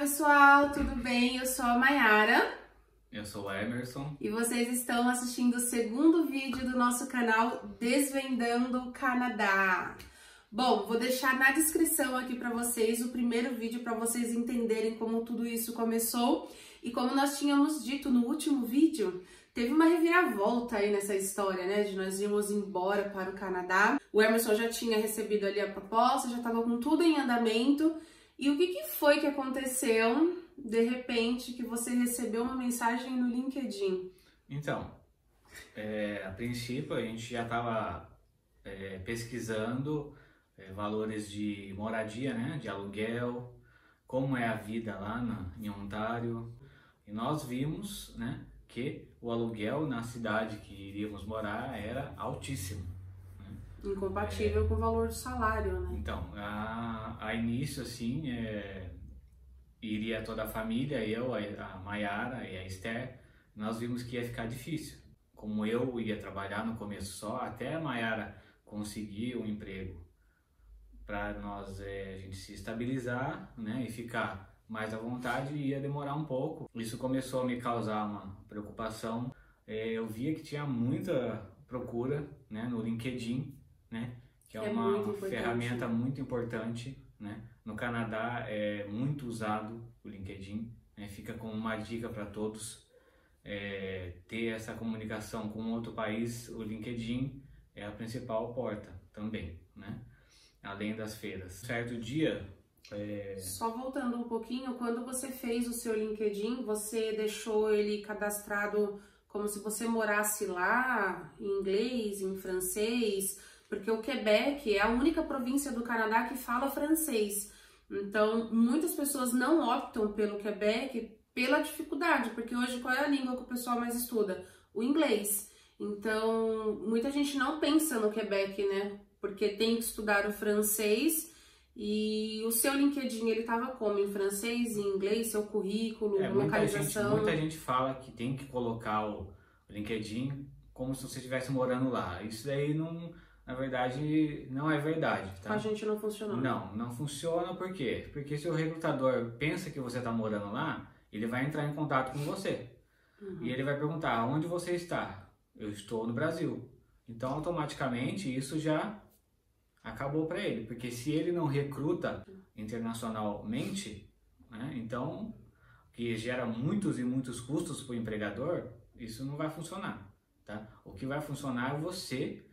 pessoal, tudo bem? Eu sou a Mayara. Eu sou o Emerson. E vocês estão assistindo o segundo vídeo do nosso canal Desvendando o Canadá. Bom, vou deixar na descrição aqui para vocês o primeiro vídeo para vocês entenderem como tudo isso começou. E como nós tínhamos dito no último vídeo, teve uma reviravolta aí nessa história, né? De nós irmos embora para o Canadá. O Emerson já tinha recebido ali a proposta, já estava com tudo em andamento. E o que foi que aconteceu, de repente, que você recebeu uma mensagem no LinkedIn? Então, a princípio a gente já estava pesquisando valores de moradia, né? De aluguel, como é a vida lá em Ontário. E nós vimos, né, que o aluguel na cidade que iríamos morar era altíssimo. Incompatível com o valor do salário, né? Então, a início, assim, iria toda a família, eu, a Mayara e a Esther, nós vimos que ia ficar difícil. Como eu ia trabalhar no começo só, até a Mayara conseguir um emprego para nós a gente se estabilizar, né, e ficar mais à vontade, ia demorar um pouco. Isso começou a me causar uma preocupação. Eu via que tinha muita procura, né, no LinkedIn, né, que é uma ferramenta muito importante, né? No Canadá é muito usado o LinkedIn, né? Fica como uma dica para todos ter essa comunicação com outro país. O LinkedIn é a principal porta também, né? Além das feiras. Certo dia... Só voltando um pouquinho, quando você fez o seu LinkedIn, você deixou ele cadastrado como se você morasse lá, em inglês, em francês... Porque o Quebec é a única província do Canadá que fala francês. Então, muitas pessoas não optam pelo Quebec pela dificuldade, porque hoje qual é a língua que o pessoal mais estuda? O inglês. Então, muita gente não pensa no Quebec, né? Porque tem que estudar o francês. E o seu LinkedIn, ele estava como? Em francês, em inglês, seu currículo, localização? Muita gente fala que tem que colocar o LinkedIn como se você estivesse morando lá. Isso daí não... Na verdade, não é verdade, tá? A gente não funciona. Não funciona por quê? Porque se o recrutador pensa que você está morando lá, ele vai entrar em contato com você. E ele vai perguntar, onde você está? Eu estou no Brasil. Então, automaticamente, isso já acabou para ele. Porque se ele não recruta internacionalmente, né, então, que gera muitos e muitos custos para o empregador, isso não vai funcionar, tá? O que vai funcionar é você...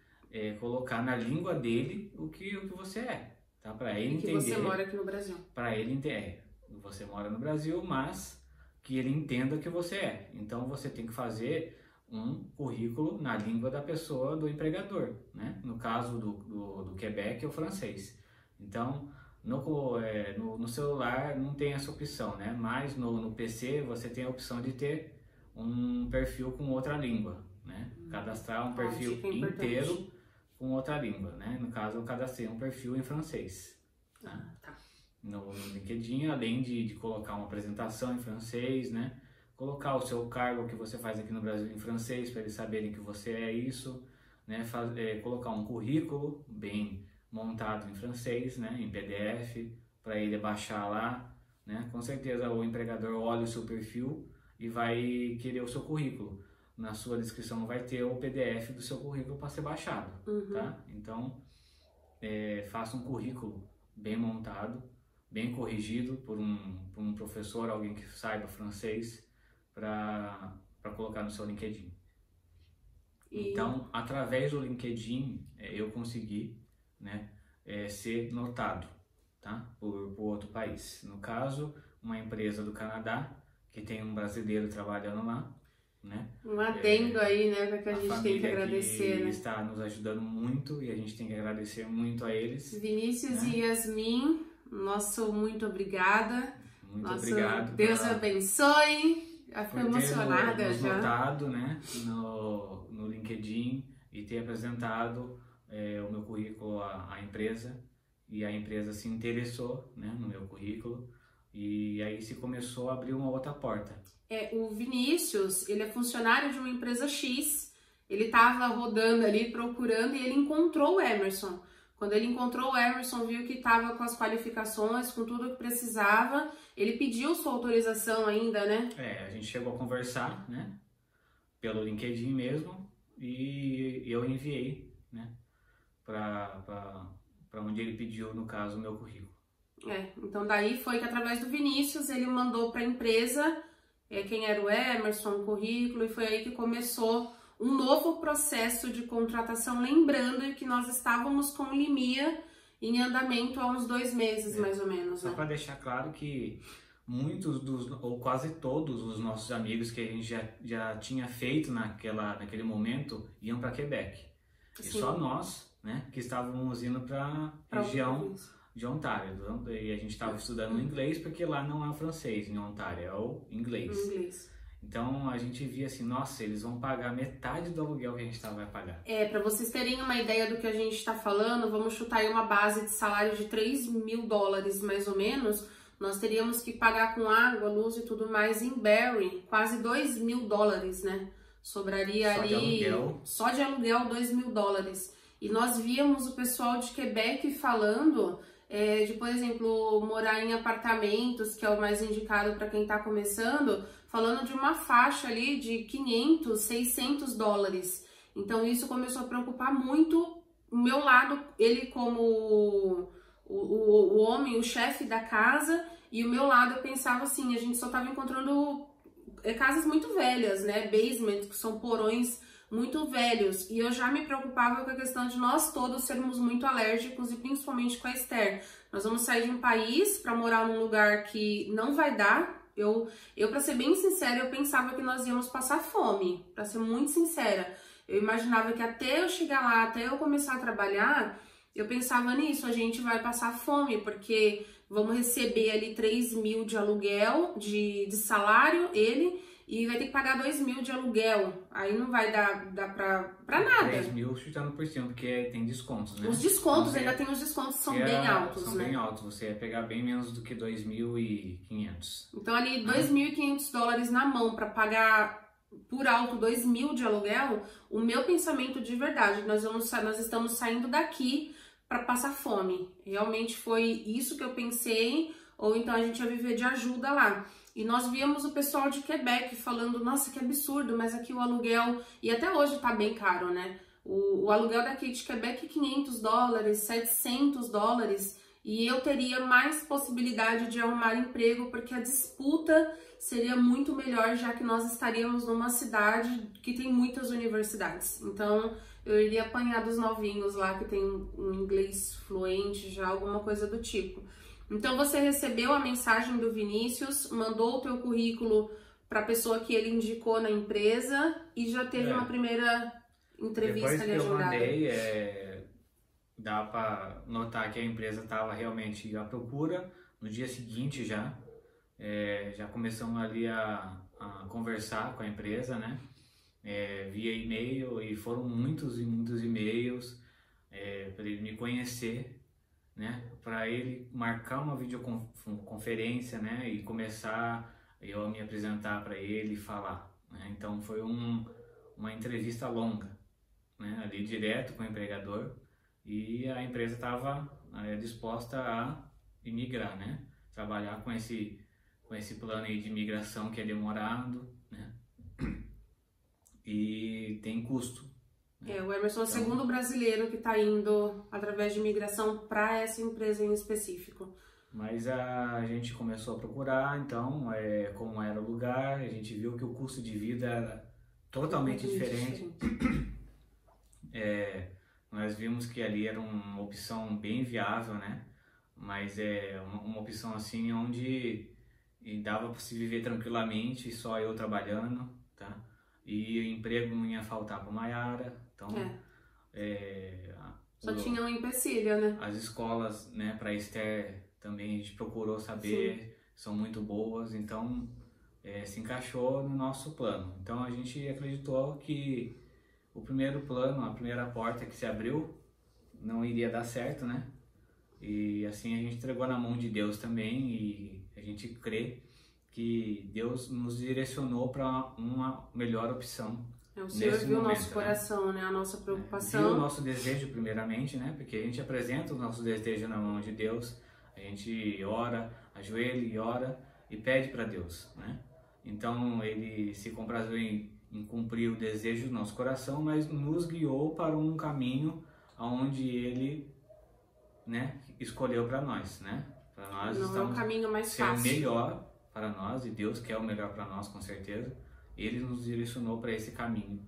colocar na língua dele o que você é, tá? Para ele entender. Que você mora aqui no Brasil. Para ele entender, você mora no Brasil, mas que ele entenda o que você é. Então você tem que fazer um currículo na língua da pessoa, do empregador, né? No caso do Quebec é o francês. Então no celular não tem essa opção, né? Mas no PC você tem a opção de ter um perfil com outra língua, né? Cadastrar um perfil inteiro com outra língua, né? No caso, eu cadastrei um perfil em francês, tá? No LinkedIn, além de colocar uma apresentação em francês, né? Colocar o seu cargo que você faz aqui no Brasil em francês, para eles saberem que você é isso, né? Colocar um currículo bem montado em francês, né? Em PDF, para ele baixar lá, né? Com certeza o empregador olha o seu perfil e vai querer o seu currículo. Na sua descrição vai ter o PDF do seu currículo para ser baixado, tá? Então, faça um currículo bem montado, bem corrigido por um professor, alguém que saiba francês, para colocar no seu LinkedIn. Então, através do LinkedIn, eu consegui, né, ser notado, tá? Por outro país. No caso, uma empresa do Canadá, que tem um brasileiro trabalhando lá, né? Um adendo aí, né, que a gente tem que agradecer, que né? Está nos ajudando muito e a gente tem que agradecer muito a eles. Vinícius, né? E Yasmin, nosso muito obrigada. Muito obrigado. Deus abençoe. Eu fico emocionada já. Notado, né, no LinkedIn e ter apresentado o meu currículo à empresa, e a empresa se interessou, né, no meu currículo, e aí se começou a abrir uma outra porta. O Vinícius, ele é funcionário de uma empresa X, ele estava rodando ali, procurando, e ele encontrou o Emerson. Quando ele encontrou o Emerson, viu que estava com as qualificações, com tudo que precisava, ele pediu sua autorização ainda, né? A gente chegou a conversar, né? Pelo LinkedIn mesmo, e eu enviei, né? Para onde ele pediu, no caso, o meu currículo. Então daí foi que através do Vinícius ele mandou para a empresa quem era o Emerson, o currículo, e foi aí que começou um novo processo de contratação, lembrando que nós estávamos com o Limia em andamento há uns 2 meses, mais ou menos. Só para deixar claro que muitos ou quase todos os nossos amigos que a gente já tinha feito naquele momento iam para Quebec. E só nós, né, que estávamos indo para a região de Ontário. E a gente estava estudando inglês porque lá não é o francês em Ontário, é o inglês. Então a gente via assim, nossa, eles vão pagar metade do aluguel que a gente vai pagar. Para vocês terem uma ideia do que a gente está falando, vamos chutar aí uma base de salário de $3.000 mais ou menos. Nós teríamos que pagar com água, luz e tudo mais em Barrie, quase $2.000, né? Sobraria só ali, só de aluguel, $2.000. E nós víamos o pessoal de Quebec falando de, por exemplo, morar em apartamentos, que é o mais indicado para quem está começando, falando de uma faixa ali de $500, $600. Então isso começou a preocupar muito o meu lado, ele como o homem, o chefe da casa, e o meu lado eu pensava assim, a gente só estava encontrando casas muito velhas, né, basement, que são porões muito velhos, e eu já me preocupava com a questão de nós todos sermos muito alérgicos, e principalmente com a Esther. Nós vamos sair de um país para morar num lugar que não vai dar. Eu para ser bem sincera, eu pensava que nós íamos passar fome, para ser muito sincera. Eu imaginava que até eu chegar lá, até eu começar a trabalhar, eu pensava nisso, a gente vai passar fome, porque vamos receber ali 3.000 de aluguel, de salário, e vai ter que pagar 2.000 de aluguel. Aí não vai dar pra nada. 3.000 chutando por cima, porque tem descontos, né? Os descontos, ainda tem os descontos, são bem altos, são né? Bem altos, você ia pegar bem menos do que 2.500. Então ali $2.500 na mão para pagar por alto 2.000 de aluguel, o meu pensamento de verdade, nós estamos saindo daqui para passar fome. Realmente foi isso que eu pensei, ou então a gente ia viver de ajuda lá. E nós víamos o pessoal de Quebec falando, nossa, que absurdo, mas aqui o aluguel, e até hoje tá bem caro, né? O aluguel daqui de Quebec é $500, $700, e eu teria mais possibilidade de arrumar emprego, porque a disputa seria muito melhor, já que nós estaríamos numa cidade que tem muitas universidades. Então, eu iria apanhar dos novinhos lá, que tem um inglês fluente, já alguma coisa do tipo. Então, você recebeu a mensagem do Vinícius, mandou o teu currículo para a pessoa que ele indicou na empresa e já teve uma primeira entrevista ali agendada. Depois que eu mandei, dá para notar que a empresa estava realmente à procura. No dia seguinte já começamos ali a conversar com a empresa, né? Via e-mail, e foram muitos e muitos e-mails para ele me conhecer, né, para ele marcar uma videoconferência, né, e começar eu a me apresentar para ele e falar, né? Então foi uma entrevista longa, né, ali direto com o empregador, e a empresa estava disposta a imigrar, né, trabalhar com esse plano aí de imigração que é demorado, né, e tem custo. O Emerson é o segundo brasileiro que está indo através de imigração para essa empresa em específico. Mas a gente começou a procurar, então, como era o lugar, a gente viu que o custo de vida era totalmente diferente. Nós vimos que ali era uma opção bem viável, né? Mas uma opção assim onde dava para se viver tranquilamente, só eu trabalhando, tá? E emprego não ia faltar para Maiara, então só tinha um empecilho, né? As escolas, né, para Esther também a gente procurou saber, são muito boas, então se encaixou no nosso plano. Então a gente acreditou que o primeiro plano, a primeira porta que se abriu, não iria dar certo, né? E assim a gente entregou na mão de Deus também, e a gente crê que Deus nos direcionou para uma melhor opção O Senhor viu o nosso coração, né? A nossa preocupação. Viu o nosso desejo primeiramente, né? Porque a gente apresenta o nosso desejo na mão de Deus, a gente ora, ajoelha e ora e pede para Deus, né? Então ele se comprazeu em cumprir o desejo do nosso coração, mas nos guiou para um caminho onde ele, né, escolheu para nós, né? Para nós não é o caminho mais ser fácil. o melhor para nós, e Deus quer o melhor para nós, com certeza. Ele nos direcionou para esse caminho.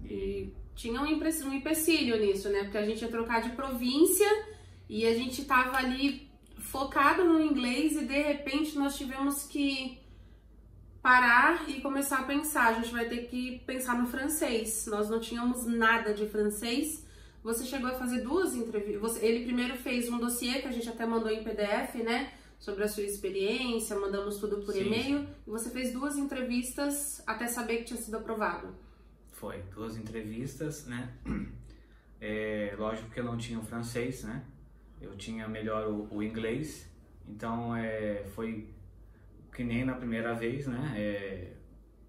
E tinha um empecilho nisso, né? Porque a gente ia trocar de província e a gente tava ali focado no inglês e de repente nós tivemos que parar e começar a pensar. A gente vai ter que pensar no francês. Nós não tínhamos nada de francês. Você chegou a fazer 2 entrevistas. Ele primeiro fez um dossiê que a gente até mandou em PDF, né? Sobre a sua experiência, mandamos tudo por e-mail. E você fez 2 entrevistas até saber que tinha sido aprovado. Foi, 2 entrevistas, né? Lógico que eu não tinha o francês, né? Eu tinha melhor o inglês. Então, foi que nem na primeira vez, né?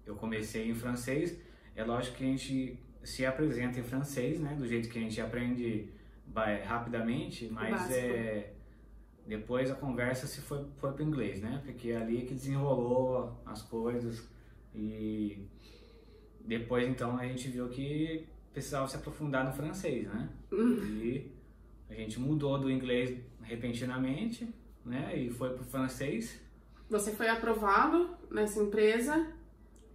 Eu comecei em francês. É lógico que a gente se apresenta em francês, né? Do jeito que a gente aprende rapidamente, mas depois a conversa foi para o inglês, né? Porque é ali que desenrolou as coisas e depois então a gente viu que precisava se aprofundar no francês, né? E a gente mudou do inglês repentinamente, né? E foi para o francês. Você foi aprovado nessa empresa?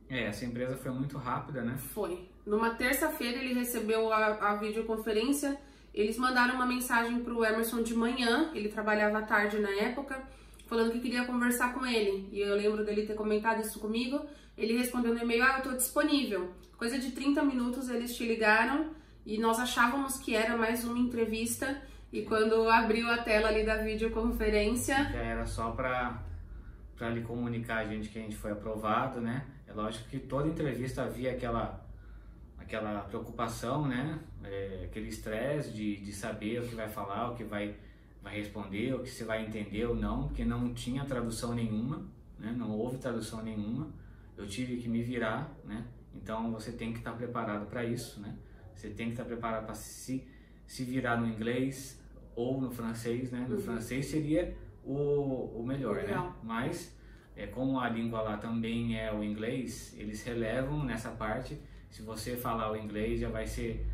Essa empresa foi muito rápida, né? Foi. Numa terça-feira ele recebeu a videoconferência. Eles mandaram uma mensagem pro Emerson de manhã, ele trabalhava à tarde na época, falando que queria conversar com ele. E eu lembro dele ter comentado isso comigo. Ele respondeu no e-mail, eu tô disponível. Coisa de 30 minutos eles te ligaram e nós achávamos que era mais uma entrevista. E quando abriu a tela ali da videoconferência... Já era só para lhe comunicar a gente que a gente foi aprovado, né? É lógico que toda entrevista havia aquela preocupação, né? Aquele estresse de saber o que vai falar, o que vai responder, o que você vai entender ou não, porque não tinha tradução nenhuma, né? Não houve tradução nenhuma. Eu tive que me virar, né? Então você tem que estar preparado para isso, né? Você tem que estar preparado para se virar no inglês ou no francês, né? No francês seria o melhor, né? Mas como a língua lá também é o inglês, eles relevam nessa parte. Se você falar o inglês, já vai ser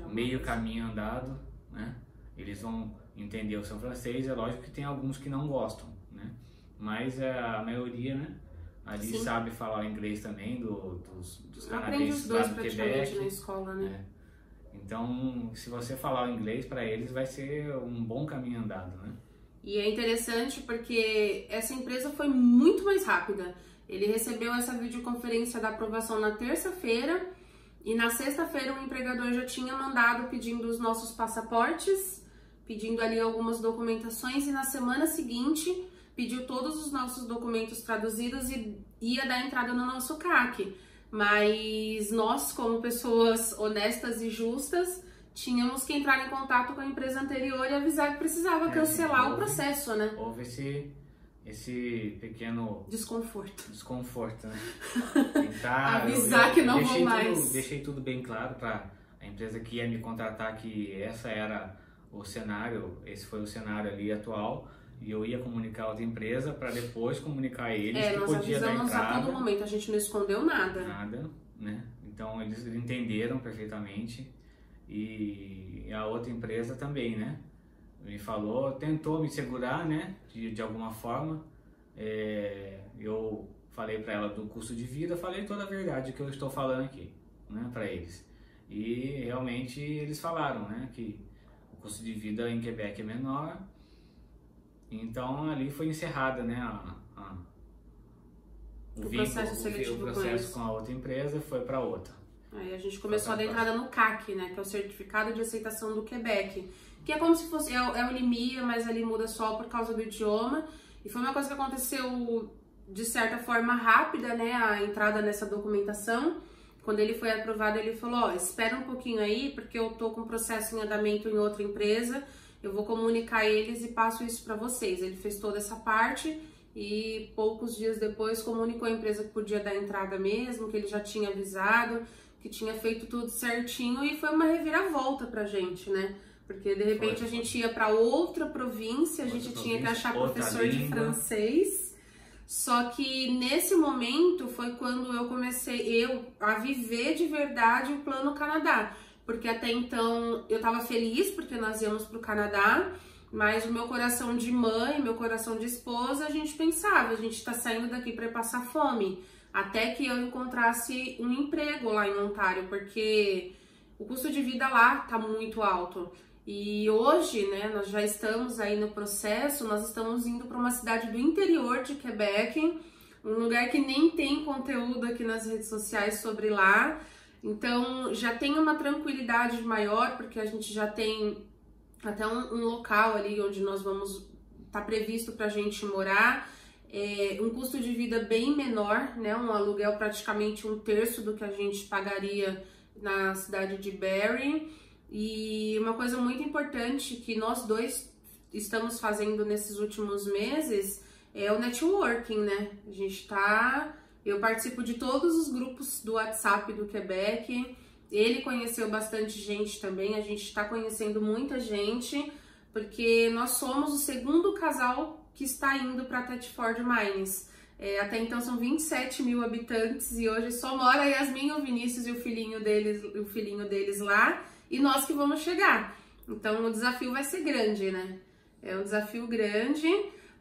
meio caminho andado, né? Eles vão entender o seu francês. É lógico que tem alguns que não gostam, né? Mas a maioria, né? Ali sabe falar o inglês também, dos canadenses lá do Quebec. Na escola, né? Então, se você falar o inglês, para eles vai ser um bom caminho andado, né? E é interessante porque essa empresa foi muito mais rápida. Ele recebeu essa videoconferência da aprovação na terça-feira e na sexta-feira o empregador já tinha mandado pedindo os nossos passaportes, pedindo ali algumas documentações e na semana seguinte pediu todos os nossos documentos traduzidos e ia dar entrada no nosso CAC. Mas nós, como pessoas honestas e justas, tínhamos que entrar em contato com a empresa anterior e avisar que precisava cancelar o processo, né? Houve esse pequeno desconforto, né? Avisar que não vou mais. Deixei tudo bem claro para a empresa que ia me contratar que essa era o cenário, esse foi o cenário ali atual. E eu ia comunicar a outra empresa para depois comunicar a eles que podia dar entrada. Nós avisamos a todo momento, a gente não escondeu nada. Nada, né? Então eles entenderam perfeitamente e a outra empresa também, né? Me falou, tentou me segurar, né? De alguma forma. Eu falei para ela do custo de vida, falei toda a verdade que eu estou falando aqui, né? Para eles. E realmente eles falaram, né? Que o custo de vida em Quebec é menor. Então ali foi encerrada, né, o processo seletivo com a outra empresa foi para outra. Aí a gente começou a dar entrada no CAC, né, que é o Certificado de Aceitação do Quebec, que é como se fosse, o LIMIA, mas ali muda só por causa do idioma, e foi uma coisa que aconteceu de certa forma rápida, né, a entrada nessa documentação. Quando ele foi aprovado, ele falou, espera um pouquinho aí, porque eu tô com processo em andamento em outra empresa, eu vou comunicar eles e passo isso para vocês. Ele fez toda essa parte e poucos dias depois comunicou a empresa que podia dar entrada mesmo, que ele já tinha avisado, que tinha feito tudo certinho, e foi uma reviravolta pra gente, né? Porque de repente a gente ia para outra província, a gente tinha que achar professor de francês. Só que nesse momento foi quando eu comecei a viver de verdade o Plano Canadá. Porque até então eu tava feliz porque nós íamos pro Canadá, mas o meu coração de mãe, meu coração de esposa, a gente pensava, a gente tá saindo daqui para passar fome. Até que eu encontrasse um emprego lá em Ontário, porque o custo de vida lá tá muito alto. E hoje, né, nós já estamos aí no processo, nós estamos indo para uma cidade do interior de Quebec, um lugar que nem tem conteúdo aqui nas redes sociais sobre lá. Então já tem uma tranquilidade maior, porque a gente já tem até um local ali onde nós vamos, tá previsto pra gente morar. Um custo de vida bem menor, né, um aluguel praticamente 1/3 do que a gente pagaria na cidade de Barrie. E uma coisa muito importante que nós dois estamos fazendo nesses últimos meses é o networking, né? Eu participo de todos os grupos do WhatsApp do Quebec. Ele conheceu bastante gente também, a gente está conhecendo muita gente, porque nós somos o segundo casal que está indo para Thetford Mines. Até então são 27 mil habitantes e hoje só mora Yasmin, o Vinícius e o filhinho deles lá. E nós que vamos chegar. Então o desafio vai ser grande, né? É um desafio grande,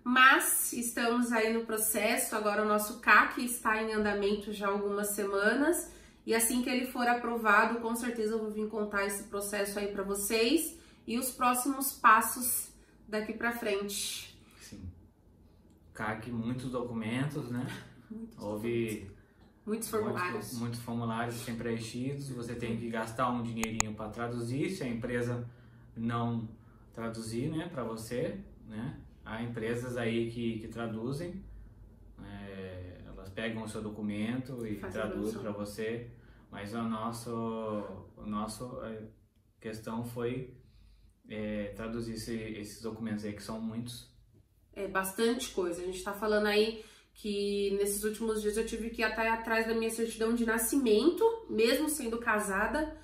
mas estamos aí no processo. Agora o nosso CAC está em andamento já há algumas semanas. E assim que ele for aprovado, com certeza eu vou vir contar esse processo aí para vocês e os próximos passos daqui para frente. Sim. CAC, muitos documentos, né? Muitos formulários. Muitos formulários sem preenchidos, você tem que gastar um dinheirinho para traduzir, se a empresa não traduzir, né, para você, né? Há empresas aí que traduzem, elas pegam o seu documento e traduzem para você, mas a nossa questão foi traduzir esses documentos aí, que são muitos. É bastante coisa, a gente tá falando aí que nesses últimos dias eu tive que ir até atrás da minha certidão de nascimento, mesmo sendo casada.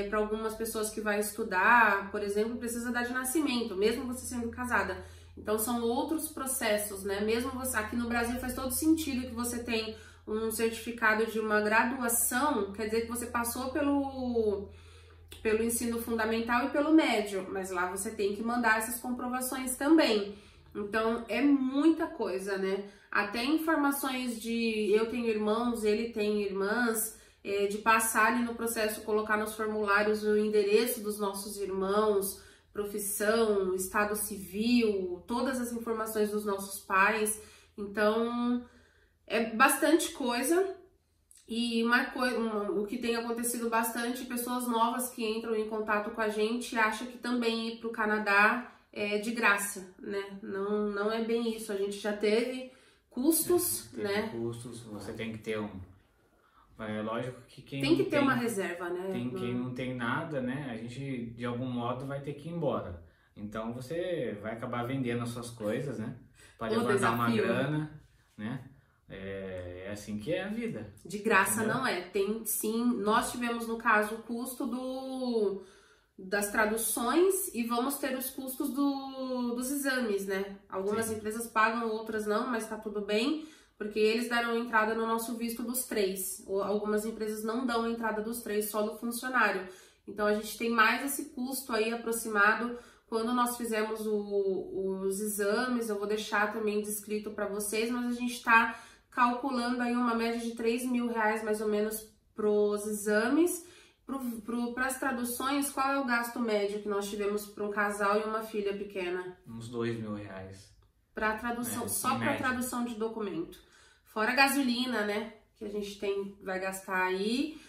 Para algumas pessoas que vai estudar, por exemplo, precisa dar de nascimento, mesmo você sendo casada. Então são outros processos, né? Mesmo você aqui no Brasil faz todo sentido que você tem um certificado de uma graduação, quer dizer que você passou pelo ensino fundamental e pelo médio, mas lá você tem que mandar essas comprovações também. Então é muita coisa, né? Até informações de eu tenho irmãos, ele tem irmãs, de passar ali no processo, colocar nos formulários o endereço dos nossos irmãos, profissão, estado civil, todas as informações dos nossos pais. Então é bastante coisa. E o que tem acontecido bastante, pessoas novas que entram em contato com a gente acham que também ir para o Canadá é de graça, né? Não é bem isso. A gente já teve custos, né? Custos, você tem que ter lógico que quem tem que ter uma reserva, né? Quem não tem nada, né? A gente de algum modo vai ter que ir embora. Então você vai acabar vendendo as suas coisas, né? Para levantar uma grana, né? É assim que é a vida. De graça, entendeu? Não é. Tem sim. Nós tivemos no caso o custo das traduções e vamos ter os custos dos exames, né? Algumas empresas pagam, outras não, mas tá tudo bem, porque eles deram entrada no nosso visto dos 3. Algumas empresas não dão entrada dos 3, só do funcionário. Então a gente tem mais esse custo aí aproximado quando nós fizemos os exames. Eu vou deixar também descrito para vocês, mas a gente está calculando aí uma média de R$3.000 mais ou menos pros exames. Para as traduções, qual é o gasto médio que nós tivemos para um casal e uma filha pequena? Uns R$2.000. Para tradução, só para tradução de documento. Fora a gasolina, né? Que a gente vai gastar aí.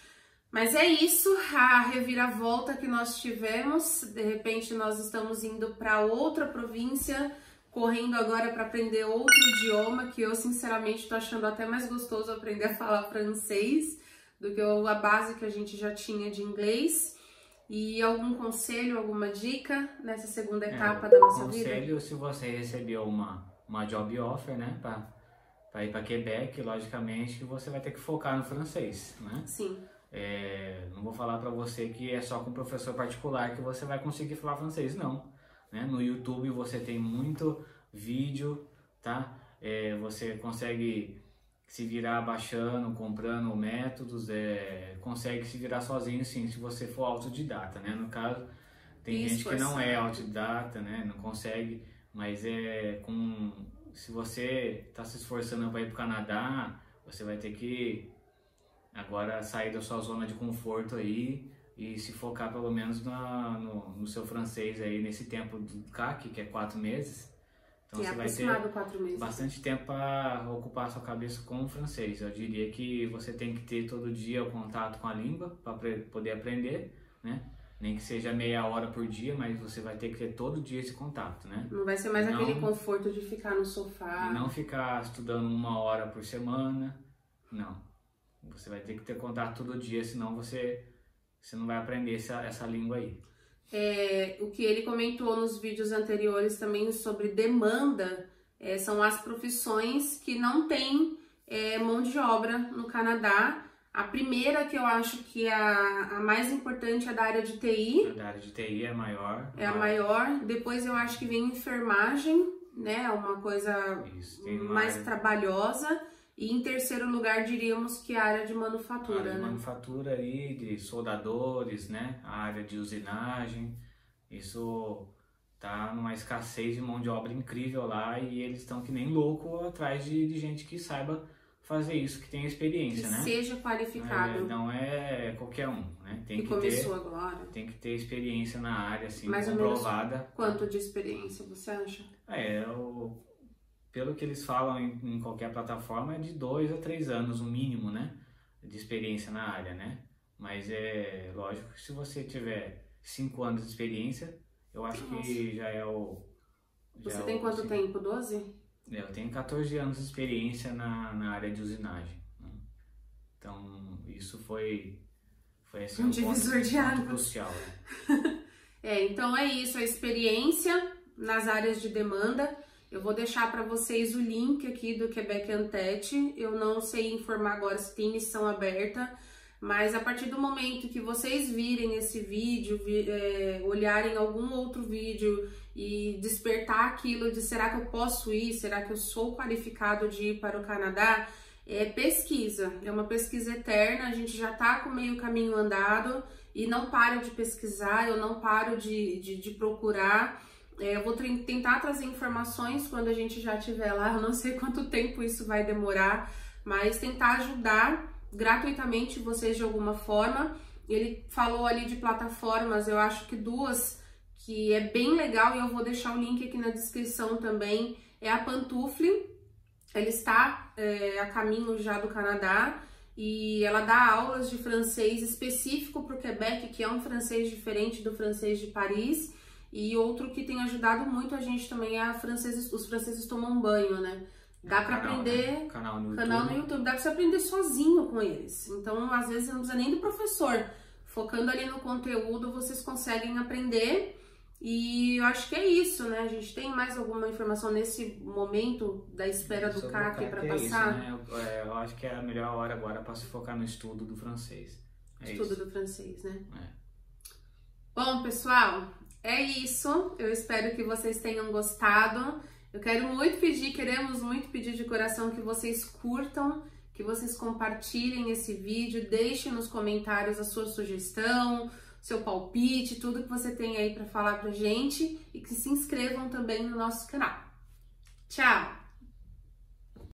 Mas é isso, a reviravolta que nós tivemos. De repente nós estamos indo para outra província, correndo agora para aprender outro idioma, que eu sinceramente estou achando até mais gostoso aprender a falar francês do que a base que a gente já tinha de inglês. E algum conselho, alguma dica nessa segunda etapa da nossa vida? Conselho, se você recebeu uma uma job offer, né, para ir para Quebec, logicamente que você vai ter que focar no francês, né? Sim. Não vou falar para você que é só com professor particular que você vai conseguir falar francês, não. Né? No YouTube você tem muito vídeo, tá? Você consegue se virar baixando, comprando métodos, consegue se virar sozinho, sim, se você for autodidata, né? No caso, tem gente que não é autodidata, né? Não consegue, mas se você está se esforçando para ir para o Canadá, você vai ter que agora sair da sua zona de conforto aí e se focar pelo menos no seu francês aí nesse tempo do CAC, que é 4 meses. Então você vai ter 4 meses. Bastante tempo para ocupar a sua cabeça com o francês. Eu diria que você tem que ter todo dia o contato com a língua para poder aprender, né? Nem que seja meia hora por dia, mas você vai ter que ter todo dia esse contato, né? Não vai ser mais aquele conforto de ficar no sofá. E não ficar estudando 1 hora por semana, não. Você vai ter que ter contato todo dia, senão você não vai aprender essa língua aí. O que ele comentou nos vídeos anteriores também sobre demanda, são as profissões que não têm mão de obra no Canadá. A primeira que eu acho que é a mais importante é da área de TI. A da área de TI é a maior. É a maior. Depois eu acho que vem enfermagem, né? Uma coisa mais trabalhosa. E em terceiro lugar, diríamos que a área de manufatura, né? Manufatura aí, de soldadores, né? A área de usinagem. Isso tá numa escassez de mão de obra incrível lá e eles estão que nem louco atrás de gente que saiba fazer isso, que tenha experiência, né? Que seja qualificado. Não é qualquer um, né? Tem que começou agora. Tem que ter experiência na área, assim, mais comprovada. Ou menos quanto de experiência você acha? Pelo que eles falam em qualquer plataforma, é de 2 a 3 anos, o mínimo, né? De experiência na área, né? Mas é lógico que se você tiver 5 anos de experiência, eu acho que já é o... Você tem quanto tempo? 12? Eu tenho 14 anos de experiência na área de usinagem. Né? Então, isso foi assim, um divisor de águas crucial. Né? Então é isso, a experiência nas áreas de demanda. Eu vou deixar para vocês o link aqui do Quebec En-Tête. Eu não sei informar agora se tem missão aberta, mas a partir do momento que vocês virem esse vídeo, olharem algum outro vídeo e despertar aquilo de será que eu posso ir, será que eu sou qualificado de ir para o Canadá, pesquisa, é uma pesquisa eterna, a gente já tá com meio caminho andado e não paro de pesquisar, eu não paro de procurar. Eu vou tentar trazer informações quando a gente já estiver lá, eu não sei quanto tempo isso vai demorar, mas tentar ajudar gratuitamente vocês de alguma forma. Ele falou ali de plataformas, eu acho que 2 que é bem legal e eu vou deixar o link aqui na descrição também, é a Pantoufle. Ela está a caminho já do Canadá e ela dá aulas de francês específico para o Quebec, que é um francês diferente do francês de Paris. E outro que tem ajudado muito a gente também é os franceses tomam banho, né? Dá pra aprender, né? Canal no YouTube, dá pra você aprender sozinho com eles. Então, às vezes, não precisa nem do professor. Focando ali no conteúdo, vocês conseguem aprender. E eu acho que é isso, né? A gente tem mais alguma informação nesse momento da espera do CAC para passar? Isso, né? Eu acho que é a melhor hora agora para se focar no estudo do francês. Estudo do francês, né? Bom, pessoal, é isso. Eu espero que vocês tenham gostado. Queremos muito pedir de coração que vocês curtam, que vocês compartilhem esse vídeo, deixem nos comentários a sua sugestão, seu palpite, tudo que você tem aí para falar pra gente e que se inscrevam também no nosso canal. Tchau!